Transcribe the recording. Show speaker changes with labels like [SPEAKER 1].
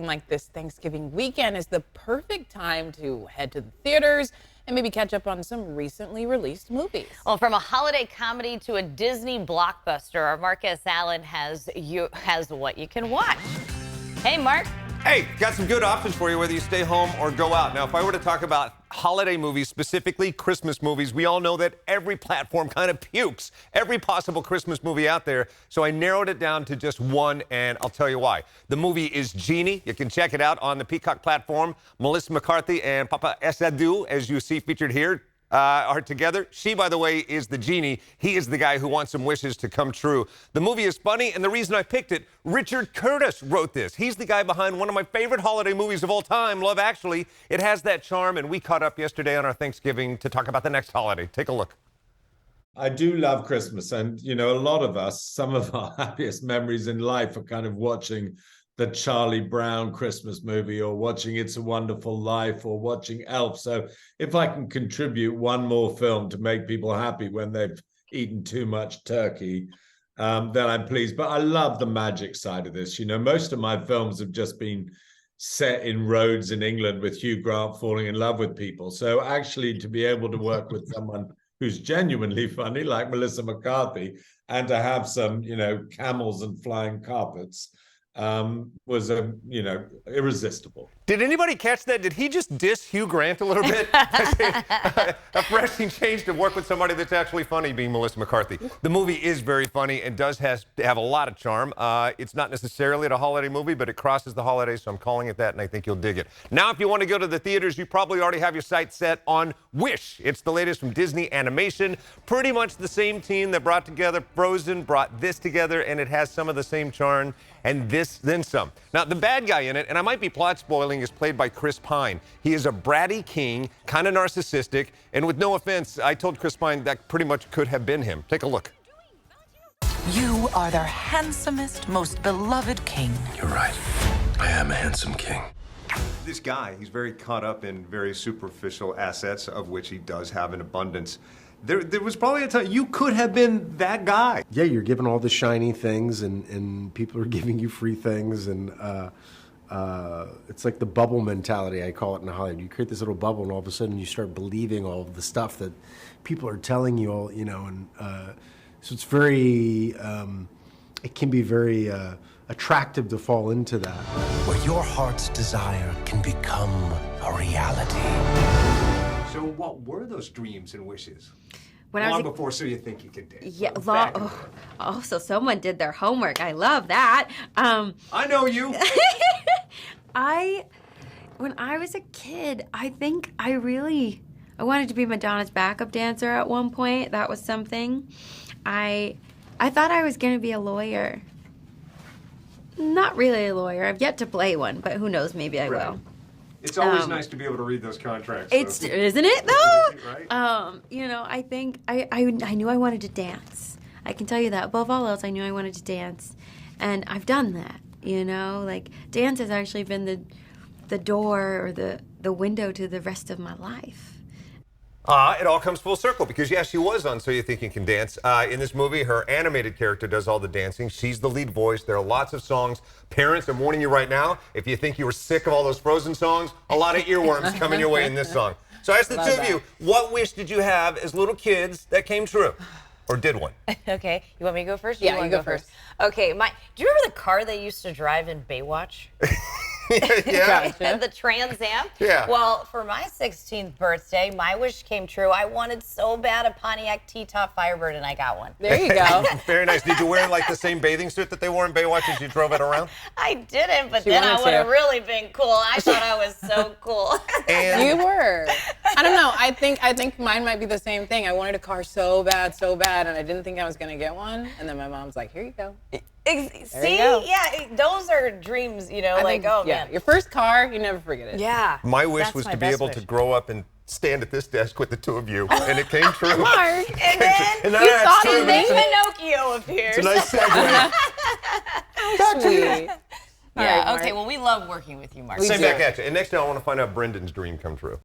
[SPEAKER 1] Like this Thanksgiving weekend is the perfect time to head to the theaters and maybe catch up on some recently released movies.
[SPEAKER 2] Well, from a holiday comedy to a Disney blockbuster, our Marcus Allen has what you can watch. Hey, Mark.
[SPEAKER 3] Hey, got some good options for you, whether you stay home or go out. Now, if I were to talk about holiday movies, specifically Christmas movies, we all know that every platform kind of pukes every possible Christmas movie out there. So I narrowed it down to just one, and I'll tell you why. The movie is Genie. You can check it out on the Peacock platform. Melissa McCarthy and Papa Esadu, as you see featured here, are together. She, by the way, is the genie. He is the guy who wants some wishes to come true. The movie is funny, and the reason I picked it, Richard Curtis wrote this. He's the guy behind one of my favorite holiday movies of all time, Love Actually. It has that charm, and we caught up yesterday on our Thanksgiving to talk about the next holiday. Take a look.
[SPEAKER 4] I do love Christmas, and a lot of us, some of our happiest memories in life are kind of watching the Charlie Brown Christmas movie, or watching It's a Wonderful Life, or watching Elf. So if I can contribute one more film to make people happy when they've eaten too much turkey, then I'm pleased. But I love the magic side of this. Most of my films have just been set in roads in England with Hugh Grant falling in love with people. So actually to be able to work with someone who's genuinely funny, like Melissa McCarthy, and to have some, camels and flying carpets, was irresistible.
[SPEAKER 3] Did anybody catch that? Did he just diss Hugh Grant a little bit? A refreshing change to work with somebody that's actually funny, being Melissa McCarthy. The movie is very funny and does have a lot of charm. It's not necessarily a holiday movie, but it crosses the holidays, so I'm calling it that, and I think you'll dig it. Now, if you want to go to the theaters, you probably already have your sights set on Wish. It's the latest from Disney Animation. Pretty much the same team that brought together Frozen, brought this together, and it has some of the same charm, and this, then some. Now, the bad guy in it, and I might be plot spoiling, is played by Chris Pine. He is a bratty king, kind of narcissistic, and with no offense, I told Chris Pine that pretty much could have been him. Take a look.
[SPEAKER 5] You are their handsomest, most beloved king.
[SPEAKER 6] You're right. I am a handsome king.
[SPEAKER 7] This guy, he's very caught up in very superficial assets, of which he does have an abundance. There was probably a time you could have been that guy.
[SPEAKER 8] Yeah, you're given all the shiny things, and people are giving you free things, and it's like the bubble mentality, I call it in Hollywood. You create this little bubble, and all of a sudden you start believing all of the stuff that people are telling you, all and so it's very, it can be very attractive to fall into that.
[SPEAKER 6] Where your heart's desire can become a reality.
[SPEAKER 7] So what were those dreams and wishes?
[SPEAKER 9] When I was
[SPEAKER 7] long before So You Think You Can Dance.
[SPEAKER 9] Yeah, so someone did their homework. I love that.
[SPEAKER 7] I know you.
[SPEAKER 9] When I was a kid, I think I wanted to be Madonna's backup dancer at one point. That was something. I thought I was going to be a lawyer. Not really a lawyer. I've yet to play one, but who knows? Maybe I will.
[SPEAKER 7] It's always nice to be able to read those contracts.
[SPEAKER 9] Isn't it though?
[SPEAKER 7] Right?
[SPEAKER 9] I think I knew I wanted to dance. I can tell you that. Above all else, I knew I wanted to dance, and I've done that. Like dance has actually been the door or the window to the rest of my life.
[SPEAKER 3] It all comes full circle because, yes, she was on So You Think You Can Dance. In this movie, her animated character does all the dancing. She's the lead voice. There are lots of songs. Parents, I'm warning you right now, if you think you were sick of all those Frozen songs, a lot of earworms coming your way in this song. So I asked the two of you, what wish did you have as little kids that came true? Or did one?
[SPEAKER 2] Okay, you want me to go first?
[SPEAKER 1] Yeah, you go first.
[SPEAKER 2] Okay, do you remember the car they used to drive in Baywatch?
[SPEAKER 3] Yeah.
[SPEAKER 2] Gotcha. The Trans Am?
[SPEAKER 3] Yeah.
[SPEAKER 2] Well, for my 16th birthday, my wish came true. I wanted so bad a Pontiac T-Top Firebird, and I got one.
[SPEAKER 1] There you go.
[SPEAKER 3] Very nice. Did you wear like the same bathing suit that they wore in Baywatch as you drove it around?
[SPEAKER 2] I didn't, but then I would have really been cool. I thought I was so cool.
[SPEAKER 3] And
[SPEAKER 1] You were. I don't know. I think mine might be the same thing. I wanted a car so bad, and I didn't think I was going to get one. And then my mom's like, here you go.
[SPEAKER 2] See? Yeah, those are dreams, man.
[SPEAKER 1] Your first car, you never forget it.
[SPEAKER 2] Yeah.
[SPEAKER 3] my wish was to be able to grow up and stand at this desk with the two of you, and it came true.
[SPEAKER 1] Mark.
[SPEAKER 2] And then
[SPEAKER 3] you thought
[SPEAKER 2] Pinocchio appears.
[SPEAKER 3] It's a nice segue. Back to you.
[SPEAKER 2] Yeah,
[SPEAKER 1] All right,
[SPEAKER 2] okay, well, we love working with you, Mark.
[SPEAKER 3] Same back at you. And next time I want to find out Brendan's dream come true.